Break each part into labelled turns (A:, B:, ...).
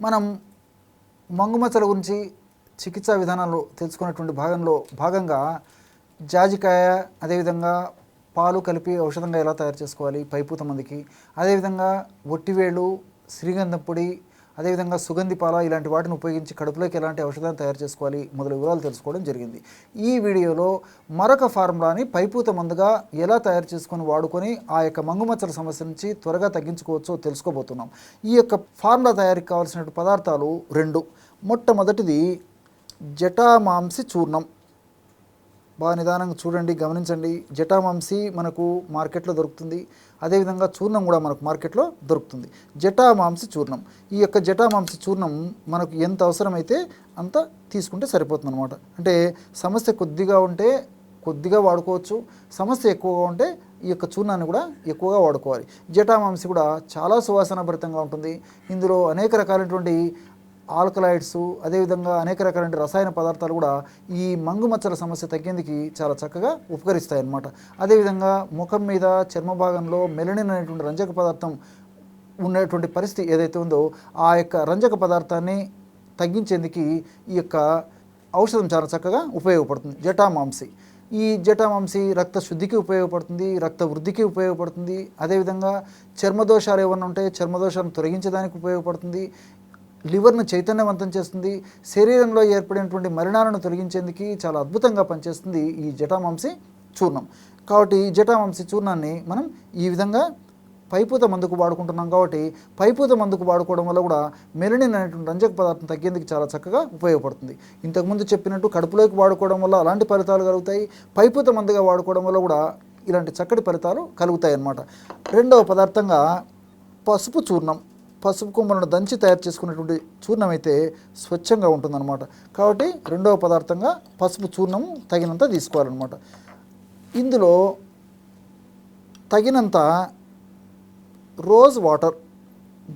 A: మనం మంగుమచ్చల గురించి చికిత్సా విధానాలు తెలుసుకునేటువంటి భాగంగా జాజికాయ, అదేవిధంగా పాలు కలిపి ఔషధంగా ఎలా తయారు చేసుకోవాలి పైపూత మందికి, అదేవిధంగా ఒట్టివేళ్ళు, శ్రీగంధం పొడి, అదేవిధంగా సుగంధి పాల ఇలాంటి వాటిని ఉపయోగించి కడుపులోకి ఎలాంటి ఔషధాన్ని తయారు చేసుకోవాలి మొదలు వివరాలు తెలుసుకోవడం జరిగింది. ఈ వీడియోలో మరొక ఫార్ములాని పైపూత మందుగా ఎలా తయారు చేసుకొని వాడుకొని ఆ యొక్క మంగుమచ్చల సమస్య నుంచి త్వరగా తగ్గించుకోవచ్చో తెలుసుకోబోతున్నాం. ఈ యొక్క ఫార్ములా తయారీకి కావాల్సిన పదార్థాలు రెండు. మొట్టమొదటిది జటామాంసి చూర్ణం. బాగా నిదానంగా చూడండి, గమనించండి. జటామాంసి మనకు మార్కెట్లో దొరుకుతుంది, అదేవిధంగా చూర్ణం కూడా మనకు మార్కెట్లో దొరుకుతుంది. జటామాంసి చూర్ణం, ఈ యొక్క జటామాంసి చూర్ణం మనకు ఎంత అవసరమైతే అంత తీసుకుంటే సరిపోతుంది అనమాట. అంటే సమస్య కొద్దిగా ఉంటే కొద్దిగా వాడుకోవచ్చు, సమస్య ఎక్కువగా ఉంటే ఈ యొక్క చూర్ణాన్ని కూడా ఎక్కువగా వాడుకోవాలి. జటామాంసి కూడా చాలా సువాసన భరితంగా ఉంటుంది. ఇందులో అనేక రకాలైనటువంటి ఆల్కలాయిడ్స్, అదేవిధంగా అనేక రకాలైన రసాయన పదార్థాలు కూడా ఈ మంగుమచ్చల సమస్య తగ్గేందుకు చాలా చక్కగా ఉపకరిస్తాయి అన్నమాట. అదేవిధంగా ముఖం మీద, చర్మ భాగంలో మెలనిన్ అనేటువంటి రంజక పదార్థం ఉన్నటువంటి పరిస్థితి ఏదైతే ఉందో ఆ యొక్క రంజక పదార్థాన్ని తగ్గించేందుకు ఈ యొక్క ఔషధం చాలా చక్కగా ఉపయోగపడుతుంది జటామాంసి. ఈ జటామాంసి రక్త శుద్ధికి ఉపయోగపడుతుంది, రక్త వృద్ధికి ఉపయోగపడుతుంది, అదేవిధంగా చర్మదోషాలు ఏమన్నా ఉంటే చర్మదోషాలను తొలగించడానికి ఉపయోగపడుతుంది, లివర్ను చైతన్యవంతం చేస్తుంది, శరీరంలో ఏర్పడినటువంటి మలినాలను తొలగించేందుకు చాలా అద్భుతంగా పనిచేస్తుంది ఈ జటామాంసి చూర్ణం. కాబట్టి ఈ జటామాంసి చూర్ణాన్ని మనం ఈ విధంగా పైపూత మందుకు వాడుకుంటున్నాం. కాబట్టి పైపూత మందుకు వాడుకోవడం వల్ల కూడా మెలనిన్ అనేటువంటి రంజక పదార్థం తగ్గేందుకు చాలా చక్కగా ఉపయోగపడుతుంది. ఇంతకుముందు చెప్పినట్టు కడుపులోకి వాడుకోవడం వల్ల అలాంటి ఫలితాలు కలుగుతాయి, పైపూత మందుగా వాడుకోవడం వల్ల కూడా ఇలాంటి చక్కటి ఫలితాలు కలుగుతాయి అన్నమాట. రెండవ పదార్థంగా పసుపు చూర్ణం. పసుపు కొమ్మలను దంచి తయారు చేసుకున్నటువంటి చూర్ణం అయితే స్వచ్ఛంగా ఉంటుందన్నమాట. కాబట్టి రెండవ పదార్థంగా పసుపు చూర్ణము తగినంత తీసుకోవాలన్నమాట. ఇందులో తగినంత రోజ్ వాటర్,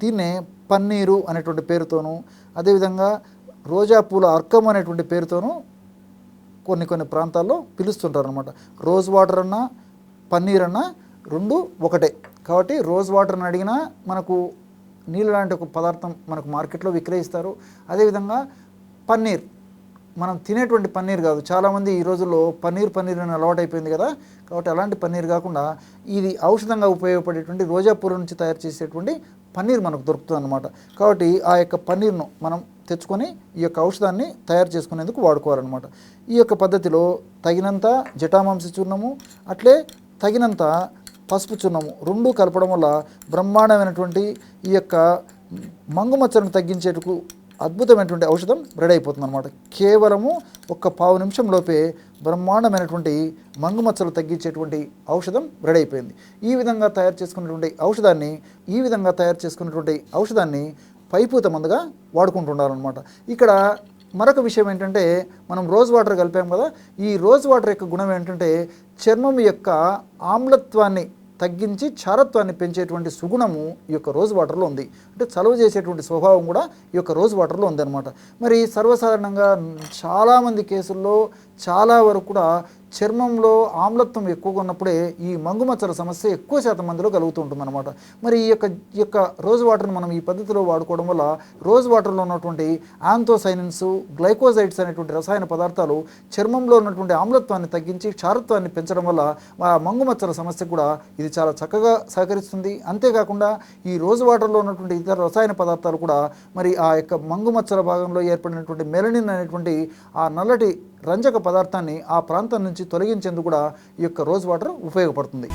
A: దీన్నే పన్నీరు అనేటువంటి పేరుతోనూ, అదేవిధంగా రోజా పూల అర్కం అనేటువంటి పేరుతోనూ కొన్ని ప్రాంతాల్లో పిలుస్తుంటారు అనమాట. రోజ్ వాటర్ అన్నా పన్నీర్ అన్నా రెండు ఒకటే. కాబట్టి రోజ్ వాటర్ని అడిగినా మనకు నీళ్ళు లాంటి ఒక పదార్థం మనకు మార్కెట్లో విక్రయిస్తారు. అదేవిధంగా పన్నీర్, మనం తినేటువంటి పన్నీర్ కాదు, చాలామంది ఈ రోజుల్లో పన్నీర్ అని అలవాటు అయిపోయింది కదా. కాబట్టి అలాంటి పన్నీర్ కాకుండా ఇది ఔషధంగా ఉపయోగపడేటువంటి రోజా పూల నుంచి తయారు చేసేటువంటి పన్నీర్ మనకు దొరుకుతుంది అన్నమాట. కాబట్టి ఆ యొక్క పన్నీర్ను మనం తెచ్చుకొని ఈ యొక్క ఔషధాన్ని తయారు చేసుకునేందుకు వాడుకోవాలన్నమాట. ఈ యొక్క పద్ధతిలో తగినంత జటామాంసి చూర్ణము, అట్లే తగినంత పసుపు చూర్ణము రెండు కలపడం వల్ల బ్రహ్మాండమైనటువంటి ఈ యొక్క మంగుమచ్చలను తగ్గించేందుకు అద్భుతమైనటువంటి ఔషధం రెడీ అయిపోతుంది అనమాట. కేవలము ఒక 15 నిమిషం లోపే బ్రహ్మాండమైనటువంటి మంగుమచ్చలు తగ్గించేటువంటి ఔషధం రెడీ అయిపోయింది. ఈ విధంగా తయారు చేసుకున్నటువంటి ఔషధాన్ని పైపూత మందుగా వాడుకుంటుండాలన్నమాట. ఇక్కడ మరొక విషయం ఏంటంటే, మనం రోజ్ వాటర్ కలిపాం కదా, ఈ రోజ్ వాటర్ యొక్క గుణం ఏంటంటే చర్మం యొక్క ఆమ్లత్వాన్ని తగ్గించి క్షారత్వాన్ని పెంచేటువంటి సుగుణము ఈ యొక్క రోజ్ వాటర్లో ఉంది. అంటే చలువ చేసేటువంటి స్వభావం కూడా ఈ యొక్క రోజ్ వాటర్లో ఉందన్నమాట. మరి సర్వసాధారణంగా చాలామంది కేసుల్లో చాలా వరకు కూడా చర్మంలో ఆమ్లత్వం ఎక్కువగా ఉన్నప్పుడే ఈ మంగుమచ్చల సమస్య ఎక్కువ శాతం మందిలో కలుగుతూ ఉంటుందన్నమాట. మరి ఈ యొక్క రోజ్ వాటర్ని మనం ఈ పద్ధతిలో వాడుకోవడం వల్ల రోజ్ వాటర్లో ఉన్నటువంటి యాంథోసైనిన్స్, గ్లైకోజైడ్స్ అనేటువంటి రసాయన పదార్థాలు చర్మంలో ఉన్నటువంటి ఆమ్లత్వాన్ని తగ్గించి క్షారత్వాన్ని పెంచడం వల్ల ఆ మంగుమచ్చల సమస్య కూడా ఇది చాలా చక్కగా సహకరిస్తుంది. అంతేకాకుండా ఈ రోజ్ వాటర్లో ఉన్నటువంటి ఇతర రసాయన పదార్థాలు కూడా మరి ఆ యొక్క మంగుమచ్చల భాగంలో ఏర్పడినటువంటి మెలనిన్ అనేటువంటి ఆ నల్లటి రంజక పదార్థాన్ని ఆ ప్రాంతం నుంచి తొలగించేందుకు కూడా ఈ యొక్క రోజ్ వాటర్ ఉపయోగపడుతుంది.